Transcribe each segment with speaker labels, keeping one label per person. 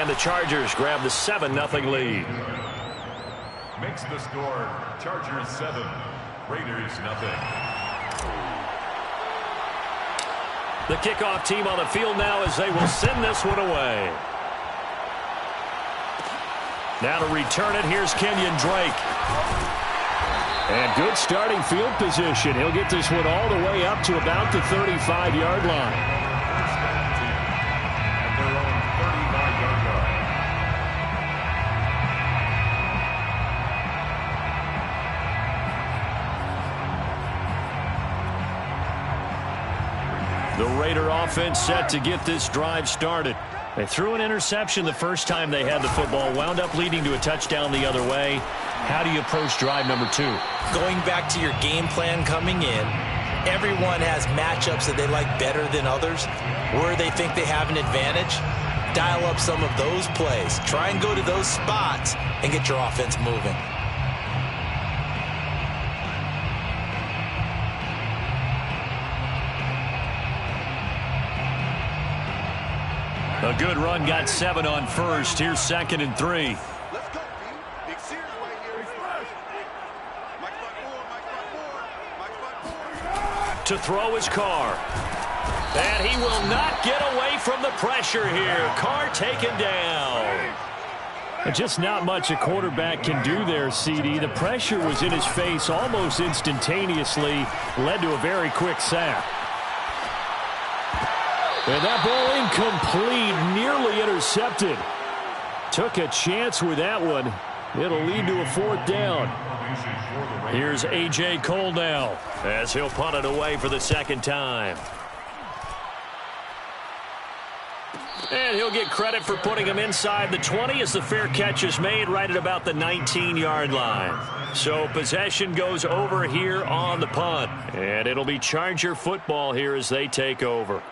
Speaker 1: And the Chargers grab the 7-0 lead.
Speaker 2: Makes the score Chargers 7, Raiders 0.
Speaker 1: The kickoff team on the field now as they will send this one away. Now to return it, here's Kenyon Drake. And good starting field position. He'll get this one all the way up to about the 35-yard line.
Speaker 2: At their own 35-yard line.
Speaker 1: The Raider offense set to get this drive started. They threw an interception the first time they had the football, wound up leading to a touchdown the other way. How do you approach drive number 2?
Speaker 3: Going back to your game plan coming in, everyone has matchups that they like better than others. Where they think they have an advantage, dial up some of those plays. Try and go to those spots and get your offense moving.
Speaker 1: A good run got 7 on first. Here's 2nd and 3.
Speaker 4: Let's go, team. Big series right here. Mike
Speaker 1: To throw his Carr. And he will not get away from the pressure here. Carr taken down. Just not much a quarterback can do there, CD. The pressure was in his face almost instantaneously. Led to a very quick sack. And that ball incomplete, nearly intercepted. Took a chance with that one. It'll lead to a 4th down. Here's A.J. Cole now as he'll punt it away for the 2nd time. And he'll get credit for putting him inside the 20 as the fair catch is made right at about the 19-yard line. So possession goes over here on the punt. And it'll be Charger football here as they take over.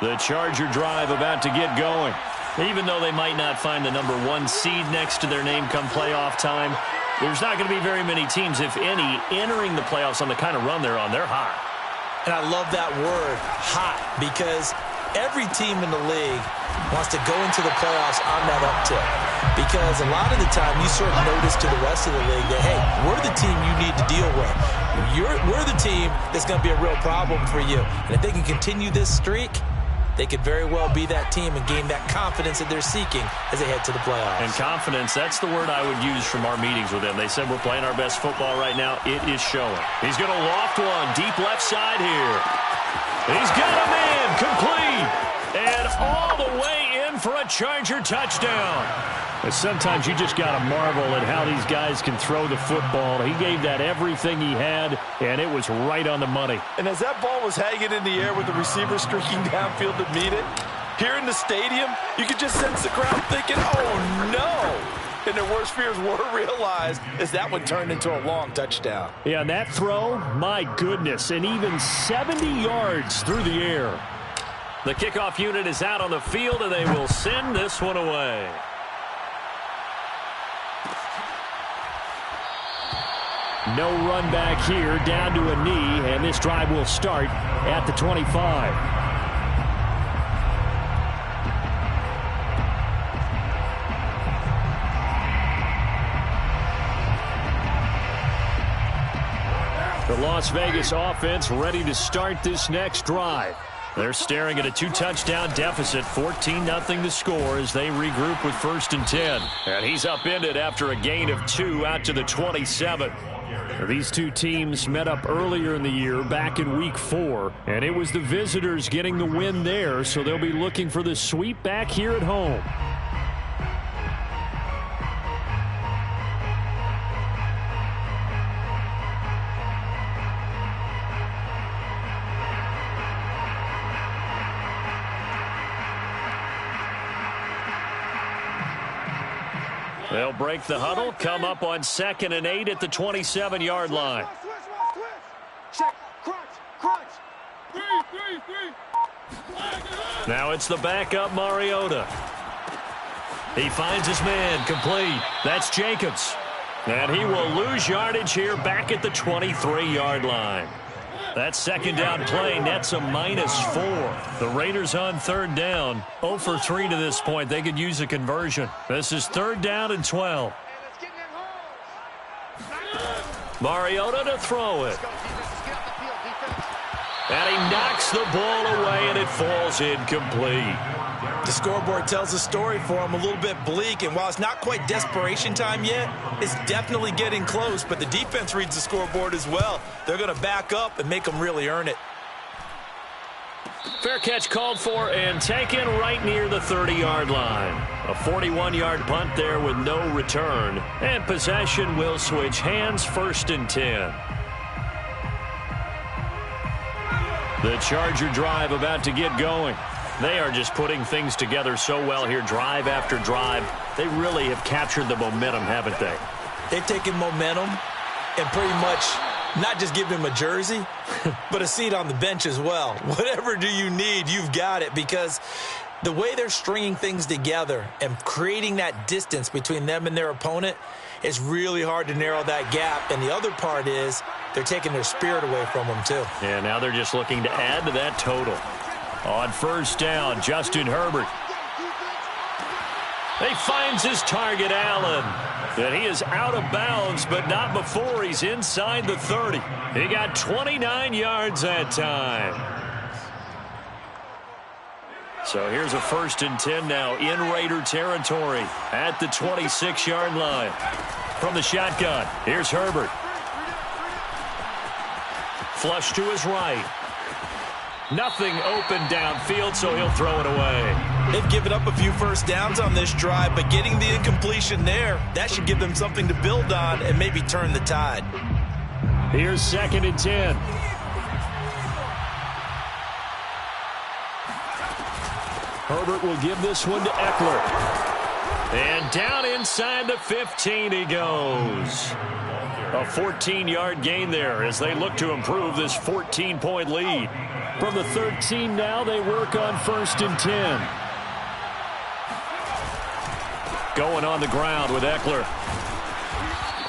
Speaker 1: The Charger drive about to get going. Even though they might not find the number 1 seed next to their name come playoff time, there's not going to be very many teams, if any, entering the playoffs on the kind of run they're on. They're hot.
Speaker 3: And I love that word, hot, because every team in the league wants to go into the playoffs on that uptick. Because a lot of the time you sort of notice to the rest of the league that, hey, we're the team you need to deal with. We're the team that's going to be a real problem for you. And if they can continue this streak, they could very well be that team and gain that confidence that they're seeking as they head to the playoffs. And
Speaker 1: confidence, that's the word I would use from our meetings with them. They said we're playing our best football right now. It is showing. He's going to loft one deep left side here. He's got a man complete. And all the way in for a Charger touchdown. Sometimes you just got to marvel at how these guys can throw the football. He gave that everything he had, and it was right on the money.
Speaker 5: And as that ball was hanging in the air with the receiver streaking downfield to meet it, here in the stadium, you could just sense the crowd thinking, oh, no. And their worst fears were realized as that one turned into a long touchdown.
Speaker 1: Yeah, and that throw, my goodness, and even 70 yards through the air. The kickoff unit is out on the field, and they will send this one away. No run back here, down to a knee, and this drive will start at the 25. The Las Vegas offense ready to start this next drive. They're staring at a 2-touchdown deficit, 14-0 to score as they regroup with 1st and 10. And he's upended after a gain of 2 out to the 27. These two teams met up earlier in the year, back in week 4, and it was the visitors getting the win there, so they'll be looking for the sweep back here at home. They'll break the huddle, come up on 2nd and 8 at the 27-yard line. Now it's the backup Mariota. He finds his man complete. That's Jacobs. And he will lose yardage here back at the 23-yard line. That second down play nets a -4. The Raiders on third down, 0 for 3 to this point. They could use a conversion. This is 3rd down and 12. Mariota to throw it. And he knocks the ball away, and it falls incomplete.
Speaker 3: The scoreboard tells a story for him, a little bit bleak, and while it's not quite desperation time yet, it's definitely getting close, but the defense reads the scoreboard as well. They're going to back up and make them really earn it.
Speaker 1: Fair catch called for and taken right near the 30-yard line. A 41-yard punt there with no return, and possession will switch hands, 1st and 10. The Charger drive about to get going. They are just putting things together so well here, drive after drive. They really have captured the momentum, haven't they?
Speaker 3: They've taken momentum and pretty much not just given him a jersey, but a seat on the bench as well. Whatever do you need, you've got it, because the way they're stringing things together and creating that distance between them and their opponent is really hard to narrow that gap. And the other part is they're taking their spirit away from them, too.
Speaker 1: Yeah, now they're just looking to add to that total. On 1st down, Justin Herbert. He finds his target, Allen. And he is out of bounds, but not before he's inside the 30. He got 29 yards that time. So here's a 1st and 10 now in Raider territory at the 26-yard line. From the shotgun, here's Herbert. Flush to his right. Nothing open downfield, so he'll throw it away.
Speaker 3: They've given up a few first downs on this drive, but getting the incompletion there, that should give them something to build on and maybe turn the tide.
Speaker 1: Here's 2nd and 10. Herbert will give this one to Eckler. And down inside the 15 he goes. A 14-yard gain there as they look to improve this 14-point lead. From the 13 now, they work on 1st and 10. Going on the ground with Eckler.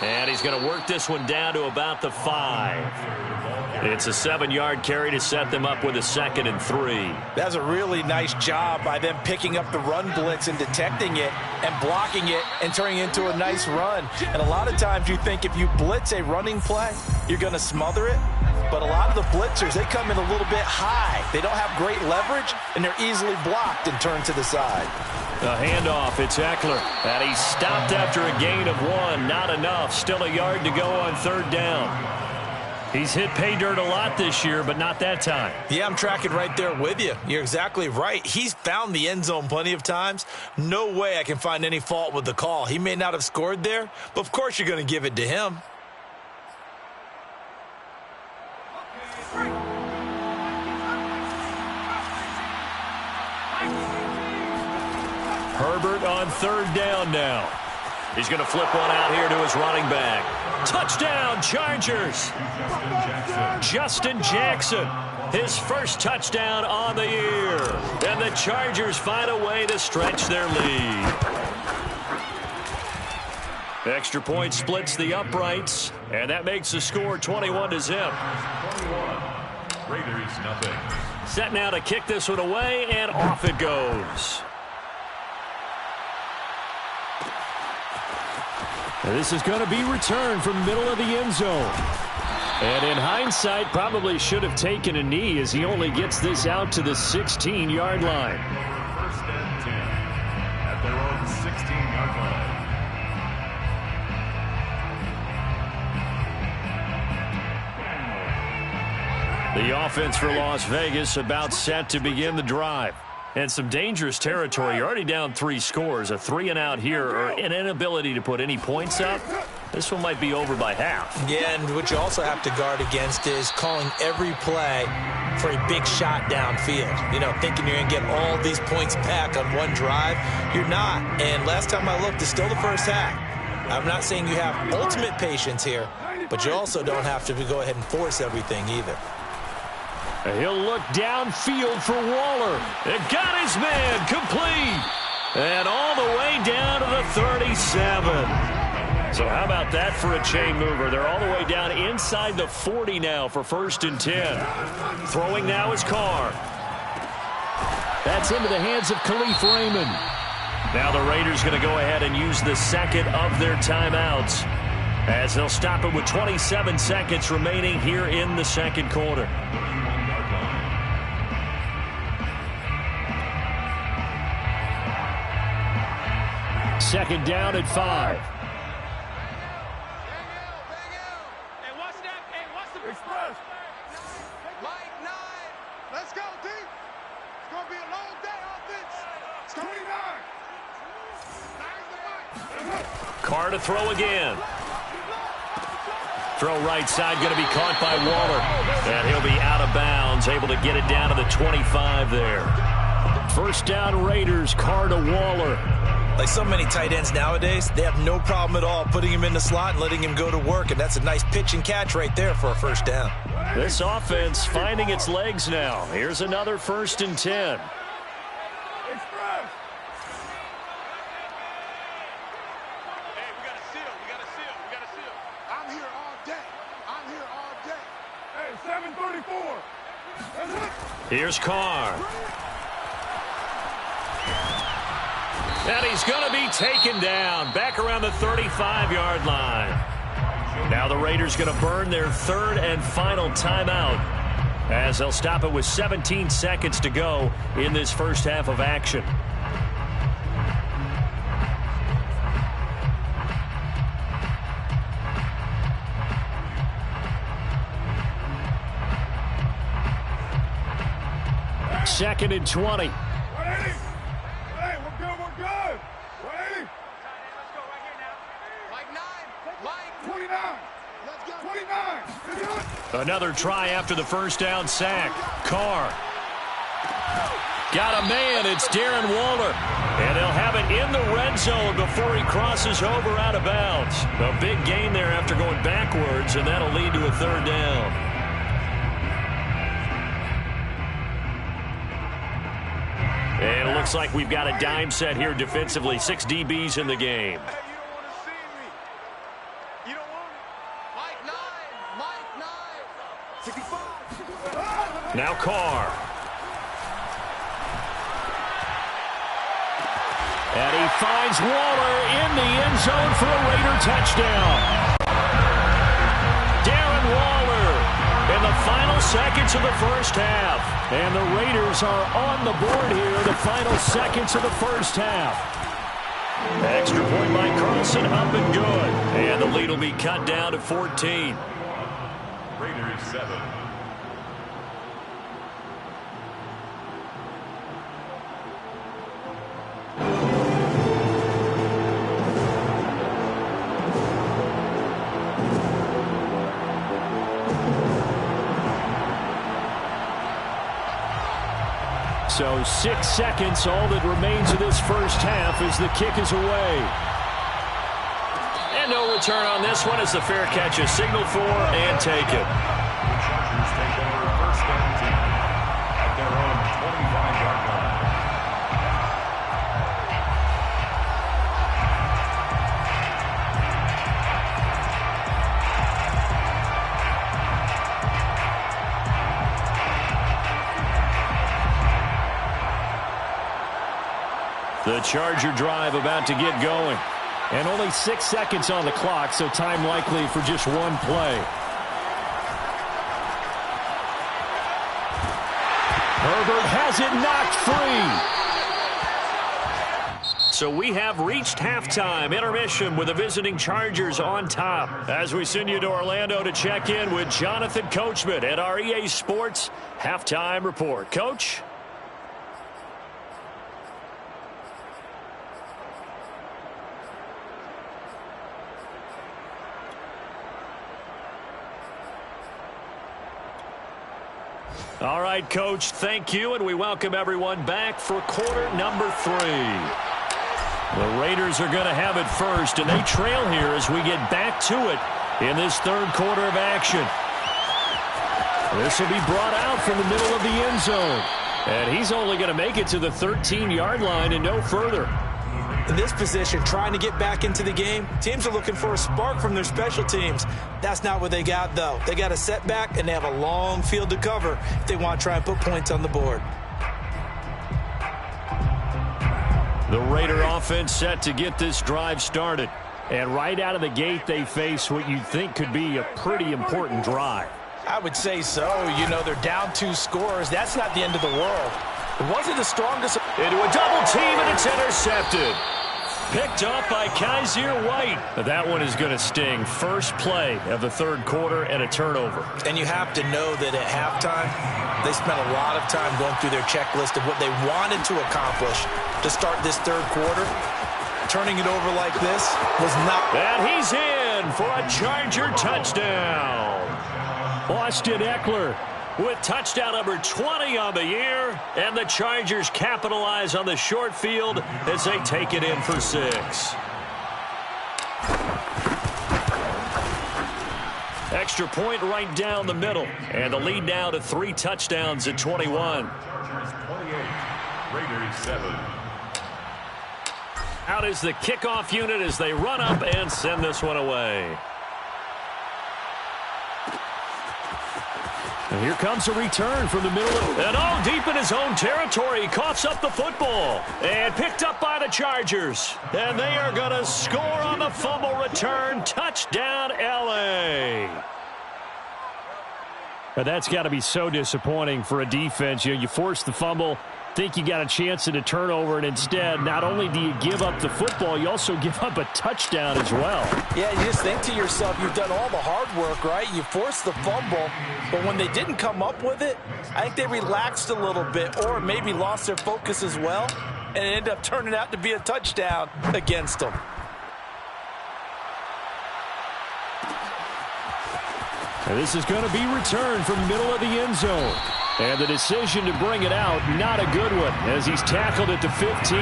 Speaker 1: And he's going to work this one down to about the 5. It's a 7-yard carry to set them up with a 2nd and 3.
Speaker 3: That's a really nice job by them picking up the run blitz and detecting it and blocking it and turning it into a nice run. And a lot of times you think if you blitz a running play, you're going to smother it. But a lot of the blitzers, they come in a little bit high. They don't have great leverage, and they're easily blocked and turned to the side.
Speaker 1: A handoff, it's Eckler. And he stopped after a gain of 1. Not enough. Still a yard to go on 3rd down. He's hit pay dirt a lot this year, but not that time.
Speaker 3: Yeah, I'm tracking right there with you. You're exactly right. He's found the end zone plenty of times. No way I can find any fault with the call. He may not have scored there, but of course you're going to give it to him.
Speaker 1: Herbert on 3rd down now. He's going to flip one out here to his running back. Touchdown, Chargers. Justin Jackson, his first touchdown on the year. And the Chargers find a way to stretch their lead. Extra point splits the uprights, and that makes the score 21-0.
Speaker 2: 21. Raiders, nothing.
Speaker 1: Set now to kick this one away, and off it goes. And this is going to be returned from the middle of the end zone. And in hindsight, probably should have taken a knee as he only gets this out to the 16-yard line.
Speaker 2: 1st and 10 at their own 16-yard line.
Speaker 1: The offense for Las Vegas about set to begin the drive. And some dangerous territory. You're already down 3 scores. A 3-and-out here, or an inability to put any points up. This one might be over by half.
Speaker 3: Yeah, and what you also have to guard against is calling every play for a big shot downfield. You know, thinking you're going to get all these points back on one drive. You're not. And last time I looked, it's still the first half. I'm not saying you have ultimate patience here, but you also don't have to go ahead and force everything either.
Speaker 1: He'll look downfield for Waller. It got his man complete. And all the way down to the 37. So how about that for a chain mover? They're all the way down inside the 40 now for 1st and 10. Throwing now is Carr.
Speaker 6: That's into the hands of Khalif Raymond.
Speaker 1: Now the Raiders going to go ahead and use the second of their timeouts as they'll stop it with 27 seconds remaining here in the second quarter.
Speaker 6: Second down at 5.
Speaker 4: Express. Mike 9. Let's go, D. It's going to be a long day offense. It's 29.
Speaker 1: Carr to throw again. Throw right side going to be caught by Waller. And he'll be out of bounds, able to get it down to the 25 there. First down Raiders, Carr to Waller.
Speaker 3: Like so many tight ends nowadays, they have no problem at all putting him in the slot and letting him go to work, and that's a nice pitch and catch right there for a first down.
Speaker 1: This offense finding its legs now. Here's another 1st and 10.
Speaker 4: Express. Hey, we got a seal. We got a seal. We got a seal. I'm here all day. I'm here all day. Hey, 7:34.
Speaker 1: Here's Carr. And he's going to be taken down back around the 35-yard line. Now the Raiders going to burn their third and final timeout as they'll stop it with 17 seconds to go in this first half of action.
Speaker 6: Second and 20.
Speaker 1: Another try after the first down sack. Carr. Got a man. It's Darren Waller. And they'll have it in the red zone before he crosses over out of bounds. A big gain there after going backwards, and that'll lead to a third down. And it looks like we've got a dime set here defensively. 6 DBs in the game. Now Carr. And he finds Waller in the end zone for a Raider touchdown. Darren Waller in the final seconds of the first half. And the Raiders are on the board here, the final seconds of the first half. Extra point by Carlson, up and good. And the lead will be cut down to 14.
Speaker 2: Raiders 7.
Speaker 6: So 6 seconds, all that remains of this first half as the kick is away.
Speaker 1: And no return on this one as the fair catch is signaled for and taken.
Speaker 2: The Chargers take over 1st and 10 at their own 25-yard line.
Speaker 1: The Charger drive about to get going.
Speaker 6: And only 6 seconds on the clock, so time likely for just one play. Herbert has it knocked free.
Speaker 1: So we have reached halftime. Intermission with the visiting Chargers on top. As we send you to Orlando to check in with Jonathan Coachman at our EA Sports Halftime Report. Coach? All right, Coach, thank you, and we welcome everyone back for quarter number 3. The Raiders are going to have it first, and they trail here as we get back to it in this third quarter of action. This will be brought out from the middle of the end zone, and he's only going to make it to the 13-yard line and no further.
Speaker 3: In this position, trying to get back into the game, teams are looking for a spark from their special teams. That's not what they got, though. They got a setback, and they have a long field to cover if they want to try and put points on the board.
Speaker 1: The Raider offense set to get this drive started. And right out of the gate, they face what you'd think could be a pretty important drive.
Speaker 3: I would say so. You know, they're down 2 scores. That's not the end of the world. It wasn't the strongest.
Speaker 1: Into a double team, and it's intercepted. Picked up by Kaiser White. That one is going to sting. First play of the third quarter and a turnover.
Speaker 3: And you have to know that at halftime, they spent a lot of time going through their checklist of what they wanted to accomplish to start this third quarter. Turning it over like this was not.
Speaker 1: And he's in for a Charger touchdown. Austin Eckler with touchdown number 20 on the year. And the Chargers capitalize on the short field as they take it in for 6. Extra point right down the middle. And the lead now to 3 touchdowns at 21.
Speaker 2: Chargers 28, Raiders 7.
Speaker 1: Out is the kickoff unit as they run up and send this one away. And here comes a return from the middle of, and all deep in his own territory. He coughs up the football and picked up by the Chargers. And they are going to score on the fumble return. Touchdown, LA. But that's got to be so disappointing for a defense. You force the fumble, think you got a chance at a turnover, and instead, not only do you give up the football, you also give up a touchdown as well.
Speaker 3: Yeah, you just think to yourself, you've done all the hard work, right? You forced the fumble, but when they didn't come up with it, I think they relaxed a little bit or maybe lost their focus as well, and it ended up turning out to be a touchdown against them.
Speaker 1: And this is going to be returned from the middle of the end zone. And the decision to bring it out, not a good one, as he's tackled at the 15.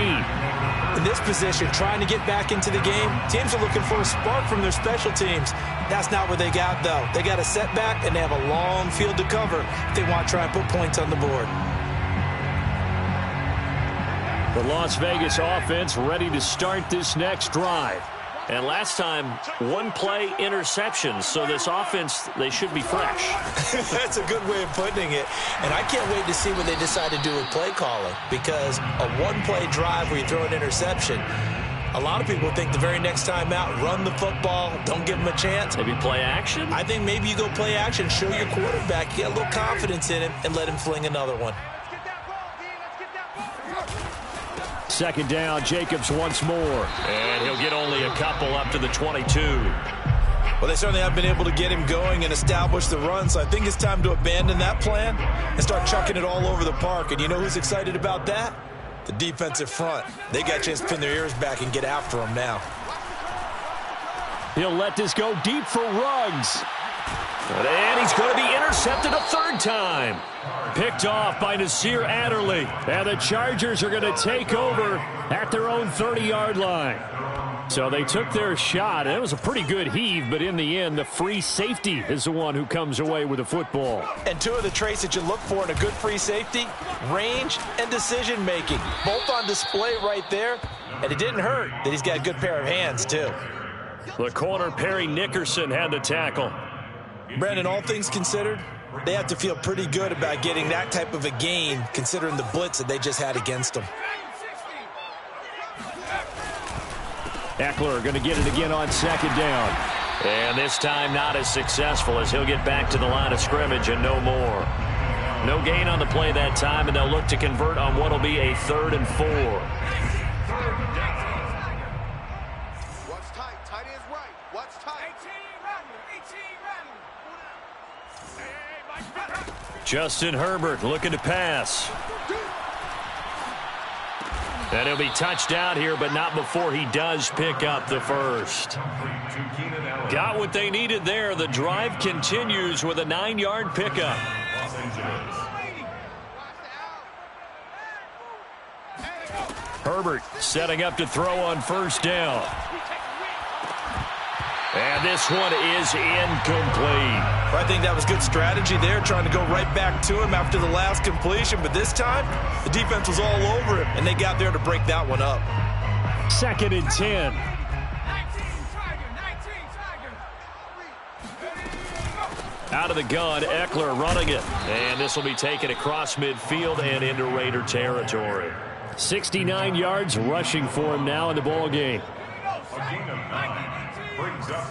Speaker 3: In this position, trying to get back into the game, teams are looking for a spark from their special teams. That's not what they got, though. They got a setback, and they have a long field to cover if they want to try and put points on the board.
Speaker 1: The Las Vegas offense ready to start this next drive. And last time, 1-play interception. So this offense, they should be fresh.
Speaker 3: That's a good way of putting it. And I can't wait to see what they decide to do with play calling. Because a 1-play drive where you throw an interception, a lot of people think the very next time out, run the football, don't give them a chance.
Speaker 1: Maybe play action?
Speaker 3: I think maybe you go play action, show your quarterback, get a little confidence in him, and let him fling another one.
Speaker 1: Second down, Jacobs once more. And he'll get only a couple up to the 22.
Speaker 3: Well, they certainly have been able to get him going and establish the run, so I think it's time to abandon that plan and start chucking it all over the park. And you know who's excited about that? The defensive front. They got a chance to pin their ears back and get after him now.
Speaker 1: He'll let this go deep for Ruggs. And he's going to be intercepted a third time. Picked off by Nasir Adderley. And the Chargers are going to take over at their own 30-yard line. So they took their shot. It was a pretty good heave, but in the end, the free safety is the one who comes away with the football.
Speaker 3: And two of the traits that you look for in a good free safety, range and decision-making. Both on display right there. And it didn't hurt that he's got a good pair of hands, too.
Speaker 1: The corner, Perry Nickerson, had the tackle.
Speaker 3: Brandon, all things considered, they have to feel pretty good about getting that type of a gain, considering the blitz that they just had against them.
Speaker 1: Eckler going to get it again on second down. And this time not as successful as he'll get back to the line of scrimmage and no more. No gain on the play that time, and they'll look to convert on what will be a 3rd and 4.
Speaker 4: What's tight? Tight is right. What's tight?
Speaker 1: Justin Herbert looking to pass. And he'll be touched out here, but not before he does pick up the first. Got what they needed there. The drive continues with a 9-yard pickup. Herbert setting up to throw on first down. And this one is incomplete.
Speaker 3: I think that was good strategy there, trying to go right back to him after the last completion. But this time, the defense was all over him, and they got there to break that one up.
Speaker 6: 2nd and 10. Out of the gun, Eckler running it. And this will be taken across midfield and into Raider territory. 69 yards rushing for him now in the ball game.
Speaker 2: Brings up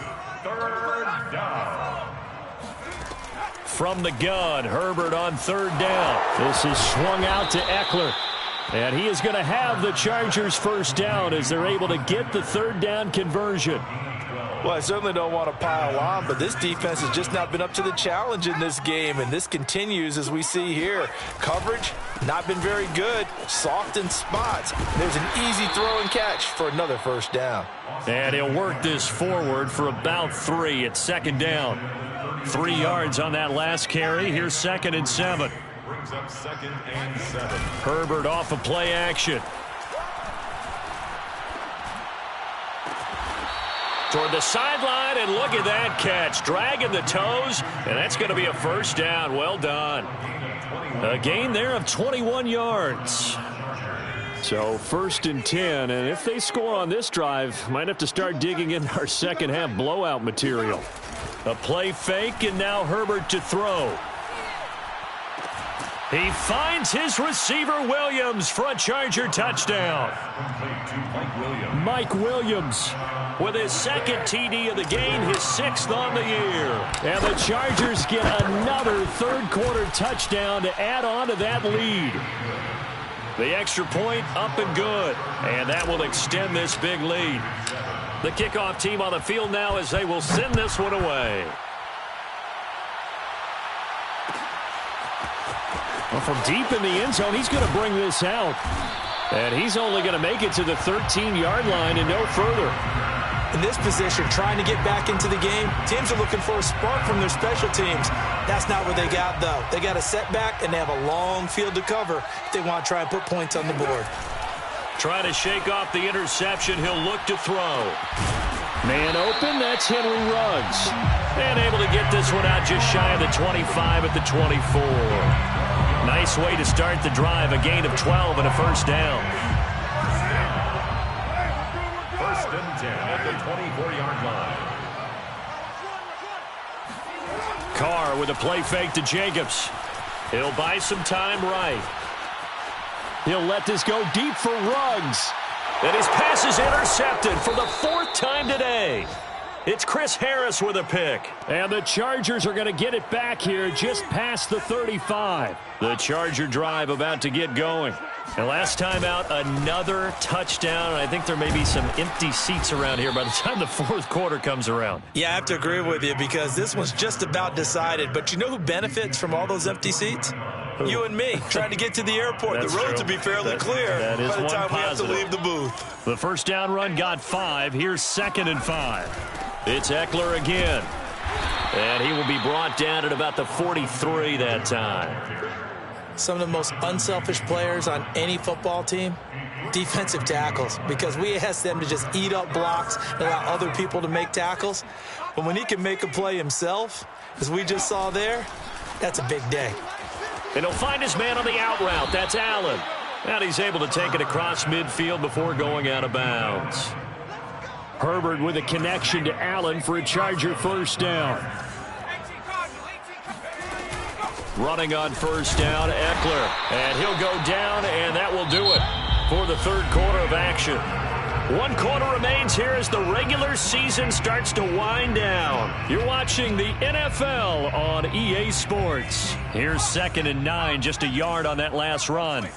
Speaker 2: 3rd down.
Speaker 6: From the gun, Herbert on 3rd down. This is swung out to Eckler. And he is going to have the Chargers 1st down as they're able to get the 3rd down conversion.
Speaker 5: Well, I certainly don't want to pile on, but this defense has just not been up to the challenge in this game, and this continues as we see here. Coverage, not been very good, soft in spots. There's an easy throw and catch for another 1st down.
Speaker 6: And he'll work this forward for about 3 at 2nd down. 3 yards on that last carry. Here's 2nd and 7.
Speaker 2: Brings up 2nd and 7.
Speaker 6: Herbert off of play action. Toward the sideline, and look at that catch. Dragging the toes, and that's going to be a 1st down. Well done. A gain there of 21 yards. So 1st and 10, and if they score on this drive, might have to start digging in our second half blowout material. A play fake, and now Herbert to throw. He finds his receiver, Williams, for a Charger touchdown. Mike Williams with his 2nd TD of the game, his 6th on the year. And the Chargers get another 3rd quarter touchdown to add on to that lead. The extra point up and good, and that will extend this big lead. The kickoff team on the field now as they will send this one away. Well, from deep in the end zone, he's going to bring this out. And he's only going to make it to the 13-yard line and no further.
Speaker 3: In this position, trying to get back into the game, teams are looking for a spark from their special teams. That's not what they got, though. They got a setback, and they have a long field to cover if they want to try and put points on the board.
Speaker 6: Trying to shake off the interception. He'll look to throw. Man open, that's Henry Ruggs. And able to get this one out just shy of the 25 at the 24. Nice way to start the drive. A gain of 12 and a 1st down.
Speaker 2: 1st and 10 at the 24-yard line.
Speaker 6: Carr with a play fake to Jacobs. He'll buy some time right. He'll let this go deep for Ruggs. And his pass is intercepted for the 4th time today. It's Chris Harris with a pick. And the Chargers are going to get it back here just past the 35. The Charger drive about to get going. And last time out, another touchdown. And I think there may be some empty seats around here by the time the 4th quarter comes around.
Speaker 3: Yeah, I have to agree with you because this one's just about decided. But you know who benefits from all those empty seats? You and me, trying to get to the airport. The roads will be fairly clear by the time we have to leave the booth.
Speaker 6: The 1st down run got 5. Here's 2nd and 5. It's Eckler again. And he will be brought down at about the 43 that time.
Speaker 3: Some of the most unselfish players on any football team, defensive tackles, because we ask them to just eat up blocks and allow other people to make tackles. But when he can make a play himself, as we just saw there, that's a big day.
Speaker 6: And he'll find his man on the out route. That's Allen. And he's able to take it across midfield before going out of bounds. Herbert with a connection to Allen for a Charger 1st down. Running on 1st down, Eckler. And he'll go down, and that will do it for the 3rd quarter of action. 1 quarter remains here as the regular season starts to wind down. You're watching the NFL on EA Sports. Here's 2nd and 9, just a yard on that last run.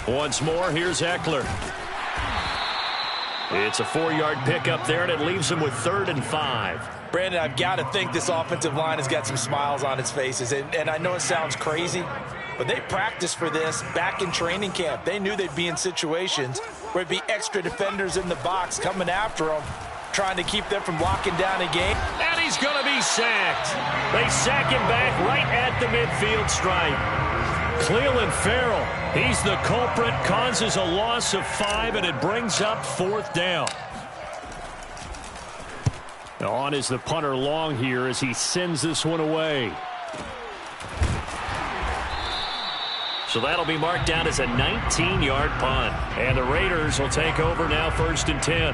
Speaker 6: Once more, here's Eckler. It's a 4-yard pickup there, and it leaves him with 3rd and 5.
Speaker 5: Brandon, I've got to think this offensive line has got some smiles on its faces. And I know it sounds crazy, but they practiced for this back in training camp. They knew they'd be in situations where it'd be extra defenders in the box coming after them, trying to keep them from locking down a game.
Speaker 6: And he's going to be sacked. They sack him back right at the midfield stripe. Cleveland Farrell, he's the culprit, causes a loss of 5, and it brings up 4th down. On is the punter long here as he sends this one away.
Speaker 1: So that'll be marked down as a 19-yard punt. And the Raiders will take over now, 1st and 10.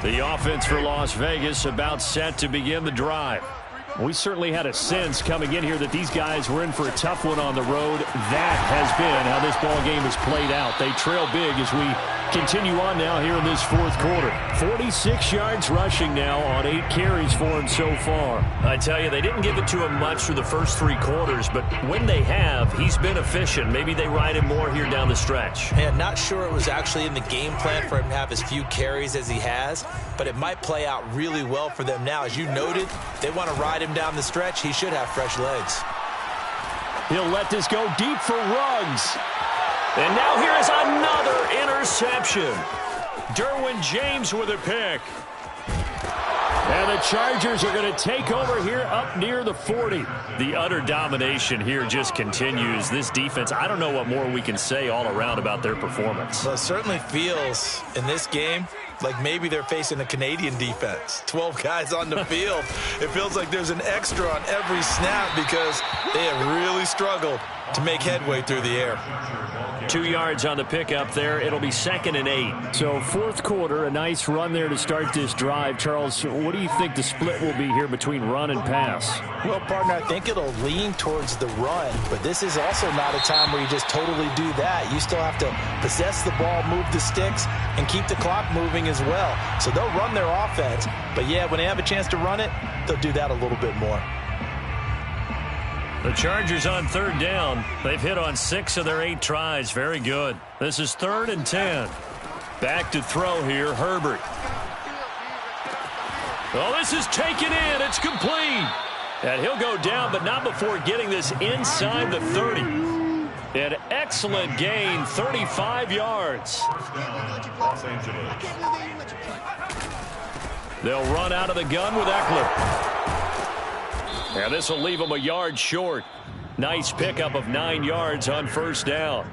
Speaker 1: The offense for Las Vegas about set to begin the drive. We certainly had a sense coming in here that these guys were in for a tough one on the road. That has been how this ball game has played out. They trail big as we continue on now here in this 4th quarter. 46 yards rushing now on 8 carries for him so far.
Speaker 6: I tell you, they didn't give it to him much for the first 3 quarters, but when they have, he's been efficient. Maybe they ride him more here down the stretch.
Speaker 3: Yeah, not sure it was actually in the game plan for him to have as few carries as he has, but it might play out really well for them now. As you noted, they want to ride him down the stretch. He should have fresh legs.
Speaker 1: He'll let this go deep for Ruggs.
Speaker 6: And now here is another interception. Derwin James with a pick.
Speaker 1: And the Chargers are going to take over here up near the 40.
Speaker 6: The utter domination here just continues. This defense, I don't know what more we can say all around about their performance.
Speaker 3: Well, it certainly feels in this game like maybe they're facing a Canadian defense. 12 guys on the field. It feels like there's an extra on every snap because they have really struggled to make headway through the air.
Speaker 1: 2 yards on the pickup there. It'll be 2nd and 8. So 4th quarter, a nice run there to start this drive. Charles, what do you think the split will be here between run and pass?
Speaker 3: Well, partner, I think it'll lean towards the run, but this is also not a time where you just totally do that. You still have to possess the ball, move the sticks, and keep the clock moving as well. So they'll run their offense, but yeah, when they have a chance to run it, they'll do that a little bit more.
Speaker 1: The Chargers on 3rd down. They've hit on 6 of their 8 tries. Very good. This is 3rd and 10. Back to throw here, Herbert. Oh, this is taken in. It's complete. And he'll go down, but not before getting this inside the 30. An excellent gain, 35 yards.
Speaker 2: Los Angeles.
Speaker 1: They'll run out of the gun with Eckler. And this will leave them a yard short. Nice pickup of 9 yards on 1st down.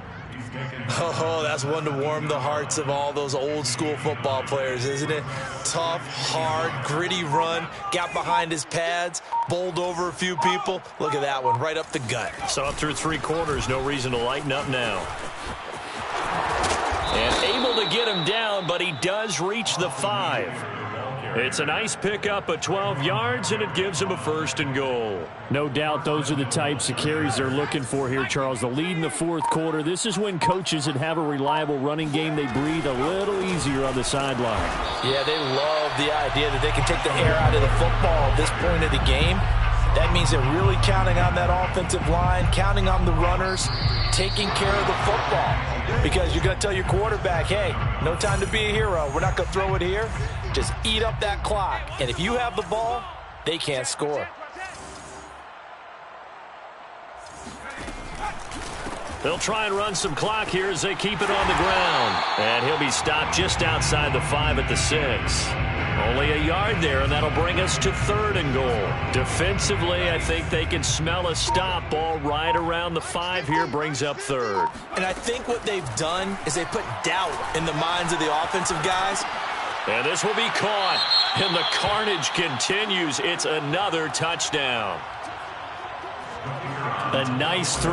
Speaker 3: Oh, that's one to warm the hearts of all those old school football players, isn't it? Tough, hard, gritty run. Got behind his pads, bowled over a few people. Look at that one, right up the gut.
Speaker 1: So up through 3 quarters, no reason to lighten up now. And able to get him down, but he does reach the 5. It's a nice pickup of 12 yards, and it gives him a 1st and goal. No doubt those are the types of carries they're looking for here, Charles. The lead in the 4th quarter. This is when coaches that have a reliable running game, they breathe a little easier on the sideline.
Speaker 3: Yeah, they love the idea that they can take the air out of the football at this point of the game. That means they're really counting on that offensive line, counting on the runners, taking care of the football. Because you're going to tell your quarterback, hey, no time to be a hero. We're not going to throw it here. Just eat up that clock. And if you have the ball, they can't score.
Speaker 1: They'll try and run some clock here as they keep it on the ground. And he'll be stopped just outside the 5 at the 6. Only a yard there, and that'll bring us to 3rd and goal. Defensively, I think they can smell a stop. Ball right around the 5 here brings up 3rd.
Speaker 3: And I think what they've done is they put doubt in the minds of the offensive guys.
Speaker 1: And this will be caught. And the carnage continues. It's another touchdown. A nice throw.